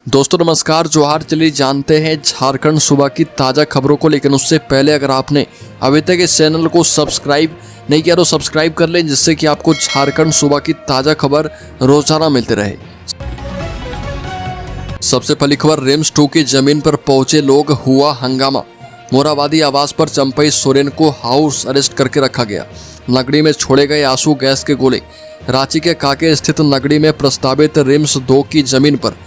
दोस्तों नमस्कार, जोहार। चलिए जानते हैं झारखंड सुबह की ताज़ा खबरों को। लेकिन उससे पहले अगर आपने अभी तक इस चैनल को सब्सक्राइब नहीं किया तो सब्सक्राइब कर लें, जिससे कि आपको झारखंड सुबह की ताज़ा खबर रोजाना मिलती रहे। सबसे पहली खबर, रिम्स 2 की जमीन पर पहुंचे लोग, हुआ हंगामा। मोराबादी आवास पर चंपई सोरेन को हाउस अरेस्ट करके रखा गया। नगड़ी में छोड़े गए आंसू गैस के गोले। रांची के कांके स्थित नगड़ी में प्रस्तावित रिम्स 2 की जमीन पर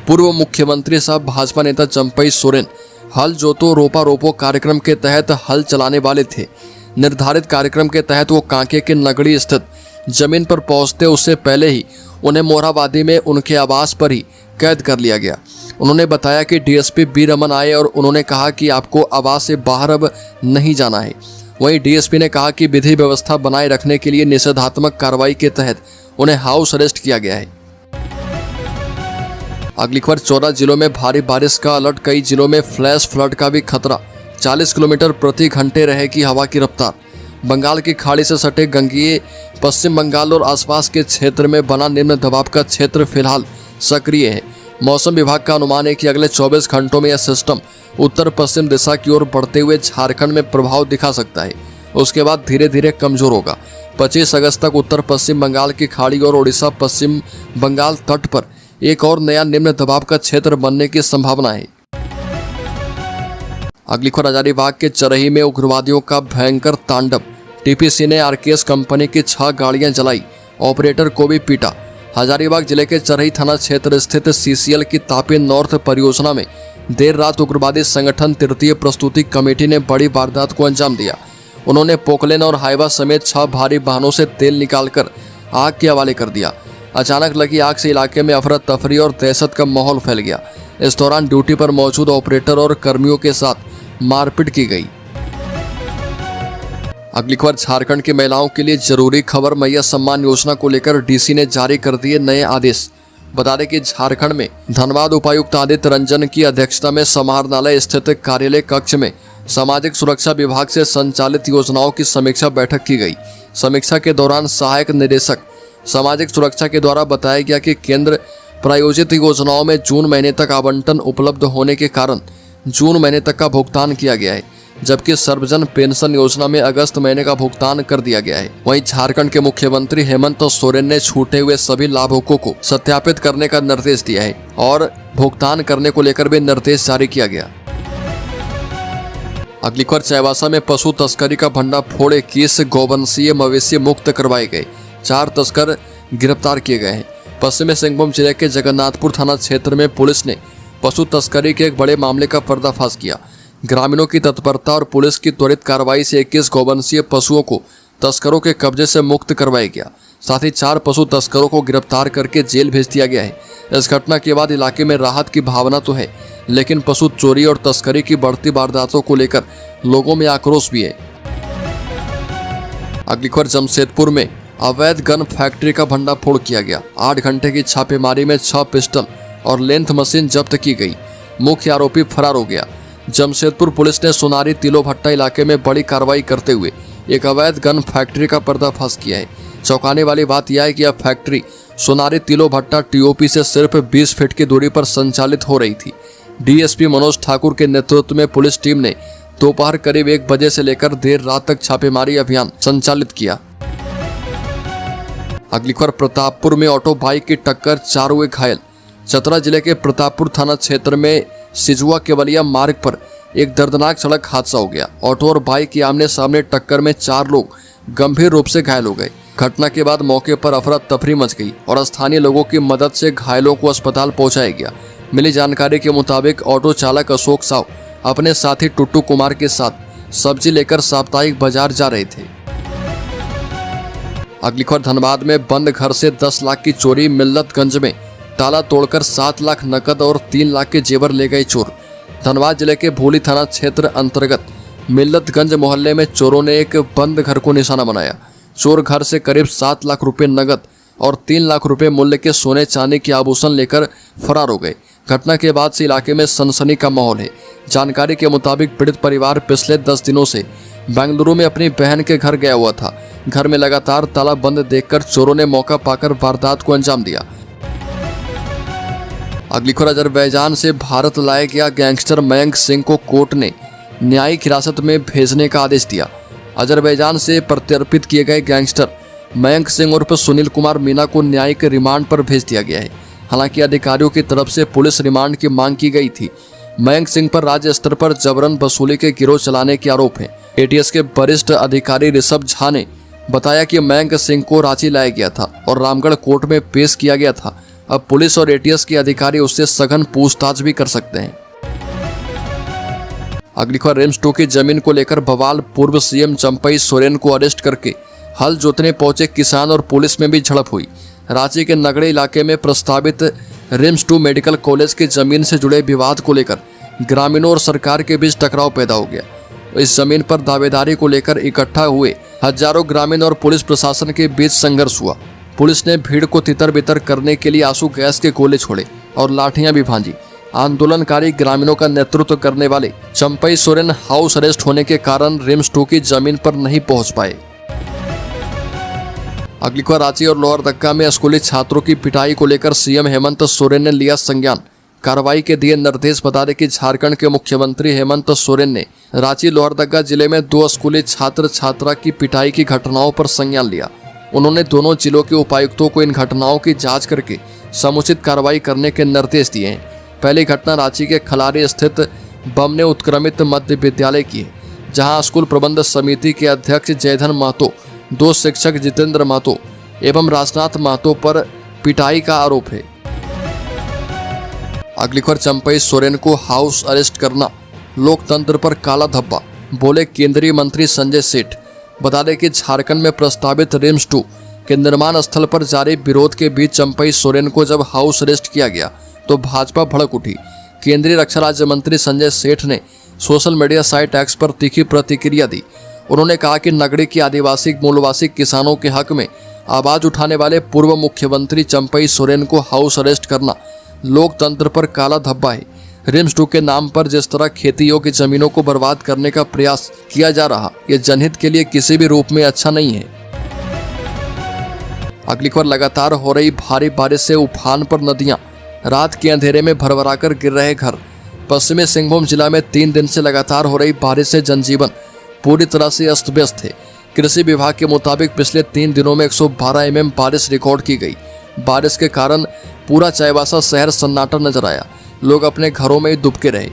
पूर्व मुख्यमंत्री साहब भाजपा नेता चंपई सोरेन हल जोतो रोपा रोपो कार्यक्रम के तहत हल चलाने वाले थे। निर्धारित कार्यक्रम के तहत वो कांके के नगड़ी स्थित जमीन पर पहुंचते उससे पहले ही उन्हें मोराबादी में उनके आवास पर ही कैद कर लिया गया। उन्होंने बताया कि डीएसपी बी रमन आए और उन्होंने कहा कि आपको आवास से बाहर अब नहीं जाना है। वहीं डीएसपी ने कहा कि विधि व्यवस्था बनाए रखने के लिए निषेधात्मक कार्रवाई के तहत उन्हें हाउस अरेस्ट किया गया है। अगली खबर, 14 जिलों में भारी बारिश का अलर्ट। कई जिलों में फ्लैश फ्लड का भी खतरा। 40 किलोमीटर प्रति घंटे रहेगी हवा की रफ्तार। बंगाल की खाड़ी से सटे गंगीय पश्चिम बंगाल और आसपास के क्षेत्र में बना निम्न दबाव का क्षेत्र फिलहाल सक्रिय है। मौसम विभाग का अनुमान है कि अगले 24 घंटों में यह सिस्टम उत्तर पश्चिम दिशा की ओर बढ़ते हुए झारखंड में प्रभाव दिखा सकता है। उसके बाद धीरे धीरे कमजोर होगा। 25 अगस्त तक उत्तर पश्चिम बंगाल की खाड़ी और उड़ीसा पश्चिम बंगाल तट पर एक और नया निम्न दबाव का क्षेत्र बनने की संभावना है। अगली खबर, हजारीबाग के चरही में उग्रवादियों का भयंकर तांडव। टीपीसी ने आरकेएस कंपनी की 6 गाड़ियां जलाई, ऑपरेटर को भी पीटा। हजारीबाग जिले के चरही थाना क्षेत्र स्थित सीसीएल की तापी नॉर्थ परियोजना में देर रात उग्रवादी संगठन तृतीय प्रस्तुति कमेटी ने बड़ी वारदात को अंजाम दिया। उन्होंने पोकलेन और हाइवा समेत 6 भारी वाहनों से तेल निकालकर आग के हवाले कर दिया। अचानक लगी आग से इलाके में अफरा तफरी और दहशत का माहौल फैल गया। इस दौरान ड्यूटी पर मौजूद ऑपरेटर और कर्मियों के साथ मारपीट की गई। अगली खबर, झारखंड की महिलाओं के लिए जरूरी खबर। मैया सम्मान योजना को लेकर डीसी ने जारी कर दिए नए आदेश। बता दें कि झारखंड में धनबाद उपायुक्त आदित्य रंजन की अध्यक्षता में समाहरणालय स्थित कार्यालय कक्ष में सामाजिक सुरक्षा विभाग से संचालित योजनाओं की समीक्षा बैठक की गई। समीक्षा के दौरान सहायक निदेशक सामाजिक सुरक्षा के द्वारा बताया गया कि केंद्र प्रायोजित योजनाओं में जून महीने तक आवंटन उपलब्ध होने के कारण जून महीने तक का भुगतान किया गया है, जबकि सर्वजन पेंशन योजना में अगस्त महीने का भुगतान कर दिया गया है। वहीं झारखंड के मुख्यमंत्री हेमंत सोरेन ने छूटे हुए सभी लाभुकों को सत्यापित करने का निर्देश दिया है और भुगतान करने को लेकर भी निर्देश जारी किया गया। अगली खबर, चाईबासा में पशु तस्करी का भंडाफोड़। 21 गौवंशीय मवेशी मुक्त करवाए गए। 4 तस्कर गिरफ्तार किए गए हैं। पश्चिमी सिंहभूम जिले के जगन्नाथपुर थाना क्षेत्र में पुलिस ने पशु तस्करी के एक बड़े मामले का पर्दाफाश किया। ग्रामीणों की तत्परता और पुलिस की त्वरित कार्रवाई से 21 गौवंशीय पशुओं को तस्करों के कब्जे से मुक्त करवाया गया। साथ ही 4 पशु तस्करों को गिरफ्तार करके जेल भेज दिया गया है। इस घटना के बाद इलाके में राहत की भावना तो है, लेकिन पशु चोरी और तस्करी की बढ़ती वारदातों को लेकर लोगों में आक्रोश भी है। अगली खबर, जमशेदपुर में अवैध गन फैक्ट्री का भंडाफोड़ किया गया। 8 घंटे की छापेमारी में 6 पिस्टल और लेंथ मशीन जब्त की गई। मुख्य आरोपी फरार हो गया। जमशेदपुर पुलिस ने सोनारी तिलो भट्टा इलाके में बड़ी कार्रवाई करते हुए एक अवैध गन फैक्ट्री का पर्दाफाश किया है। चौंकाने वाली बात यह है कि यह फैक्ट्री सोनारी तिलो भट्टा टीओपी से सिर्फ 20 फीट की दूरी पर संचालित हो रही थी। डीएसपी मनोज ठाकुर के नेतृत्व में पुलिस टीम ने दोपहर करीब 1 बजे से लेकर देर रात तक छापेमारी अभियान संचालित किया। अगली खबर, प्रतापपुर में ऑटो बाइक की टक्कर, 4 हुए घायल। चतरा जिले के प्रतापपुर थाना क्षेत्र में सिजुआ केवलिया मार्ग पर एक दर्दनाक सड़क हादसा हो गया। ऑटो और बाइक की आमने सामने टक्कर में 4 लोग गंभीर रूप से घायल हो गए। घटना के बाद मौके पर अफरा तफरी मच गई और स्थानीय लोगों की मदद से घायलों को अस्पताल पहुंचाया गया। मिली जानकारी के मुताबिक ऑटो चालक अशोक साव अपने साथी टुट्टू कुमार के साथ सब्जी लेकर साप्ताहिक बाजार जा रहे थे। अगली खबर, धनबाद में बंद घर से 10 लाख की चोरी। मिल्लतगंज में ताला तोड़कर 7 लाख नकद और 3 लाख के जेवर ले गए चोर। धनबाद जिले के भोली थाना क्षेत्र अंतर्गत मिल्लतगंज मोहल्ले में चोरों ने एक बंद घर को निशाना बनाया। चोर घर से करीब 7 लाख रुपए नकद और 3 लाख रुपए मूल्य के सोने चांदी के आभूषण लेकर फरार हो गए। घटना के बाद से इलाके में सनसनी का माहौल है। जानकारी के मुताबिक पीड़ित परिवार पिछले 10 दिनों से बेंगलुरु में अपनी बहन के घर गया हुआ था। घर में लगातार ताला बंद देखकर चोरों ने मौका पाकर वारदात को अंजाम दिया। अगली खबर, अजरबैजान से भारत लाया गया गैंगस्टर मयंक सिंह को कोर्ट ने न्यायिक हिरासत में भेजने का आदेश दिया। अजरबैजान से प्रत्यर्पित किए गए गैंगस्टर मयंक सिंह उर्फ सुनील कुमार मीना को न्यायिक रिमांड पर भेज दिया गया है। हालांकि अधिकारियों की तरफ से पुलिस रिमांड की मांग की गई थी। मयंक सिंह पर राज्य स्तर पर जबरन वसूली के गिरोह चलाने के आरोप हैं। एटीएस के वरिष्ठ अधिकारी ऋषभ झा ने बताया कि मयंक सिंह को रांची लाया गया था और रामगढ़ कोर्ट में पेश किया गया था। अब पुलिस और एटीएस के अधिकारी उससे सघन पूछताछ भी कर सकते हैं। अगली खबर, रिम्स 2 की जमीन को लेकर बवाल, पूर्व सीएम चंपई सोरेन को अरेस्ट करके हल जोतने पहुंचे किसान और पुलिस में भी झड़प हुई। रांची के नगड़े इलाके में प्रस्तावित रिम्स 2 मेडिकल कॉलेज की जमीन से जुड़े विवाद को लेकर ग्रामीणों और सरकार के बीच टकराव पैदा हो गया। इस जमीन पर दावेदारी को लेकर इकट्ठा हुए हजारों ग्रामीण और पुलिस प्रशासन के बीच संघर्ष हुआ। पुलिस ने भीड़ को तितर बितर करने के लिए आंसू गैस के गोले छोड़े और लाठियां भी भांजी। आंदोलनकारी ग्रामीणों का नेतृत्व करने वाले चंपई सोरेन हाउस अरेस्ट होने के कारण रिम्स 2 की जमीन पर नहीं पहुंच पाए। अगली खबर, रांची और लोहरदगा में स्कूली छात्रों की पिटाई को लेकर सीएम हेमंत सोरेन ने लिया संज्ञान, कार्रवाई के दिए निर्देश। बता दें कि झारखंड के मुख्यमंत्री हेमंत सोरेन ने रांची लोहरदगा जिले में 2 स्कूली छात्र छात्रा की पिटाई की घटनाओं पर संज्ञान लिया। उन्होंने दोनों जिलों के उपायुक्तों को इन घटनाओं की जांच करके समुचित कार्रवाई करने के निर्देश दिए हैं। पहली घटना रांची के खलारी स्थित बमने उत्क्रमित मध्य विद्यालय की है, जहां स्कूल प्रबंध समिति के अध्यक्ष जयधन महतो, 2 शिक्षक जितेंद्र महतो एवं राजनाथ महतो पर पिटाई का आरोप है। अगली खबर, चंपई सोरेन को हाउस अरेस्ट करना लोकतंत्र पर काला धब्बा, बोले केंद्रीय मंत्री संजय सेठ। बता दें कि झारखंड में प्रस्तावित रिम्स 2 के निर्माण स्थल पर जारी विरोध के बीच चंपई सोरेन को जब हाउस अरेस्ट किया गया तो भाजपा भड़क उठी। केंद्रीय रक्षा राज्य मंत्री संजय सेठ ने सोशल मीडिया साइट एक्स पर तीखी प्रतिक्रिया दी। उन्होंने कहा कि नगरी के आदिवासी मूलवासी किसानों के हक में आवाज उठाने वाले पूर्व मुख्यमंत्री चंपई सोरेन को हाउस अरेस्ट करना लोकतंत्र पर काला धब्बा है। रिम्स 2 के नाम पर जिस तरह खेती योग्य जमीनों को बर्बाद करने का प्रयास किया जा रहा, ये जनहित के लिए किसी भी रूप में अच्छा नहीं है। अगली खबर, लगातार हो रही भारी बारिश से उफान पर नदियां, रात के अंधेरे में भरभराकर गिर रहे घर। पश्चिमी सिंहभूम जिला में 3 दिन से लगातार हो रही बारिश से जनजीवन पूरी तरह से अस्त व्यस्त है। कृषि विभाग के मुताबिक पिछले 3 दिनों में 112 mm बारिश रिकॉर्ड की गई। बारिश के कारण पूरा चाईबासा शहर सन्नाटा नजर आया। लोग अपने घरों में ही दुबके रहे।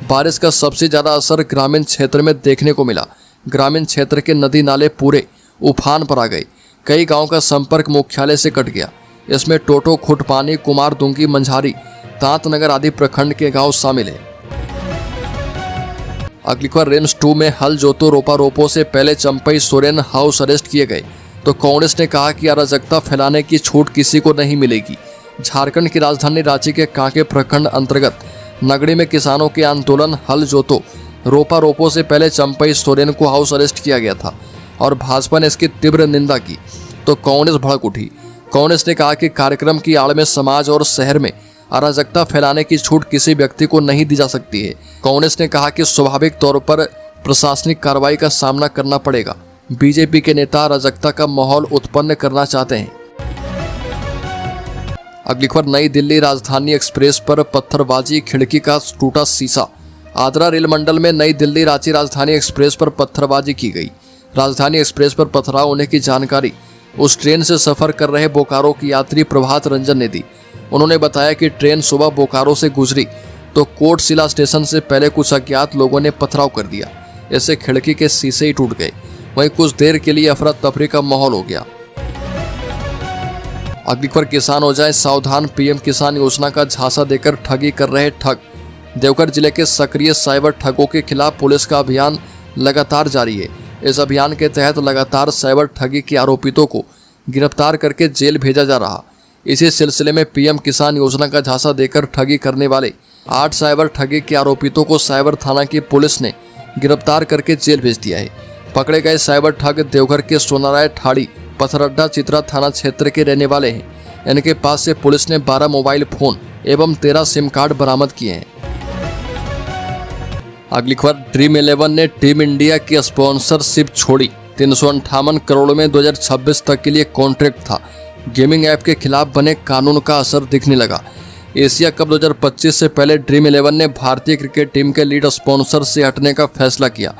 बारिश का सबसे ज्यादा असर ग्रामीण क्षेत्र में देखने को मिला। ग्रामीण क्षेत्र के नदी नाले पूरे उफान पर आ गए। कई गांवों का संपर्क मुख्यालय से कट गया। इसमें टोटो, खुटपानी, कुमार दुंगी, मंझारी, तांतनगर आदि प्रखंड के गांव शामिल हैं। अगली खबर, रिम्स 2 में हल जोतो रोपा रोपो से पहले चंपई सोरेन हाउस अरेस्ट किए गए तो कांग्रेस ने कहा कि अराजकता फैलाने की छूट किसी को नहीं मिलेगी। झारखंड की राजधानी रांची के कांके प्रखंड अंतर्गत नगड़ी में किसानों के आंदोलन हल जोतो रोपा रोपो से पहले चंपई सोरेन को हाउस अरेस्ट किया गया था और भाजपा ने इसकी तीव्र निंदा की तो कांग्रेस भड़क उठी। कांग्रेस ने कहा कि कार्यक्रम की आड़ में समाज और शहर में अराजकता फैलाने की छूट किसी व्यक्ति को नहीं दी जा सकती है। कांग्रेस ने कहा कि स्वाभाविक तौर पर प्रशासनिक कार्रवाई का सामना करना पड़ेगा। बीजेपी के नेता अराजकता का माहौल उत्पन्न करना चाहते हैं। अगली खबर, नई दिल्ली राजधानी एक्सप्रेस पर पत्थरबाजी, खिड़की का टूटा शीशा। आद्रा रेल मंडल में नई दिल्ली रांची राजधानी एक्सप्रेस पर पत्थरबाजी की गई। राजधानी एक्सप्रेस पर पथराव होने की जानकारी उस ट्रेन से सफर कर रहे बोकारो की यात्री प्रभात रंजन ने दी। उन्होंने बताया कि ट्रेन सुबह बोकारो से गुजरी तो कोटशिला स्टेशन से पहले कुछ अज्ञात लोगों ने पथराव कर दिया। इससे खिड़की के शीशे ही टूट गए। वहीं कुछ देर के लिए अफरा तफरी का माहौल हो गया। अगली खबर, किसान हो जाए सावधान, पीएम किसान योजना का झांसा देकर ठगी कर रहे ठग। देवघर जिले के सक्रिय साइबर ठगों के खिलाफ पुलिस का अभियान लगातार जारी है। इस अभियान के तहत लगातार साइबर ठगी के आरोपितों को गिरफ्तार करके जेल भेजा जा रहा। इसी सिलसिले में पीएम किसान योजना का झांसा देकर ठगी करने वाले 8 साइबर ठगी के आरोपितों को साइबर थाना की पुलिस ने गिरफ्तार करके जेल भेज दिया है। पकड़े गए साइबर ठग देवघर के सोनाराय ठाड़ी पथरड्डा चित्रा थाना क्षेत्र के रहने वाले हैं। इनके पास से पुलिस ने 12 मोबाइल फोन एवं 13 सिम कार्ड बरामद किए हैं। अगली खबर, ड्रीम 11 ने टीम इंडिया की स्पॉन्सरशिप छोड़ी। 358 करोड़ में 2026 तक के लिए कॉन्ट्रैक्ट था। गेमिंग ऐप के खिलाफ बने कानून का असर दिखने लगा। एशिया कप 2025 से पहले ड्रीम 11 ने भारतीय क्रिकेट टीम के लीड स्पॉन्सर से हटने का फैसला किया।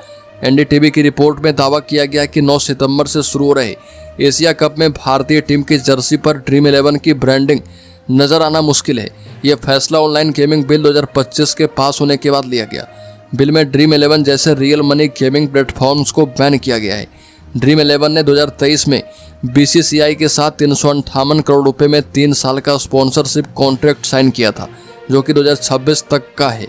एनडीटीवी की रिपोर्ट में दावा किया गया कि 9 सितंबर से शुरू हो रहे एशिया कप में भारतीय टीम की जर्सी पर ड्रीम 11 की ब्रांडिंग नजर आना मुश्किल है। यह फैसला ऑनलाइन गेमिंग बिल 2025 के पास होने के बाद लिया गया। बिल में ड्रीम 11 जैसे रियल मनी गेमिंग प्लेटफॉर्म्स को बैन किया गया है। ड्रीम 11 ने 2023 में बीसीसीआई के साथ 358 करोड़ रुपए में 3 साल का स्पॉन्सरशिप कॉन्ट्रैक्ट साइन किया था, जो कि 2026 तक का है।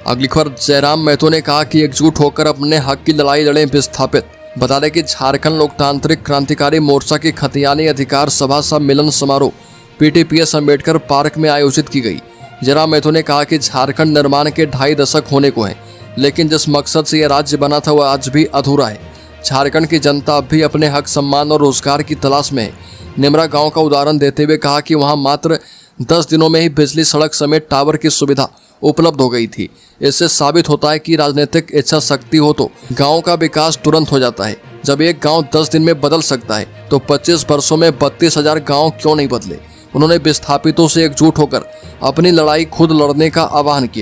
अगली खबर, जयराम महतो ने कहा कि एकजुट होकर अपने हक की लड़ाई लड़ें विस्थापित। बता दें कि झारखंड लोकतांत्रिक क्रांतिकारी मोर्चा की खतियानी अधिकार सभा सम्मेलन समारोह पीटीपीएस अम्बेडकर पार्क में आयोजित की गई। जयराम महतो ने कहा कि झारखंड निर्माण के 2.5 दशक होने को है, लेकिन जिस मकसद से यह राज्य बना था वह आज भी अधूरा है। झारखंड की जनता अब भी अपने हक, सम्मान और रोजगार की तलाश में है। निमरा गांव का उदाहरण देते हुए कहा कि वहां मात्र 10 दिनों में ही बिजली, सड़क समेत टावर की सुविधा उपलब्ध हो गई थी। इससे साबित होता है कि राजनीतिक इच्छा शक्ति हो तो गांव का विकास तुरंत हो जाता है। जब एक गांव 10 दिन में बदल सकता है तो 25 वर्षों में 32,000 गांव क्यों नहीं बदले। उन्होंने विस्थापितों से एकजुट होकर अपनी लड़ाई खुद लड़ने का आह्वान किया।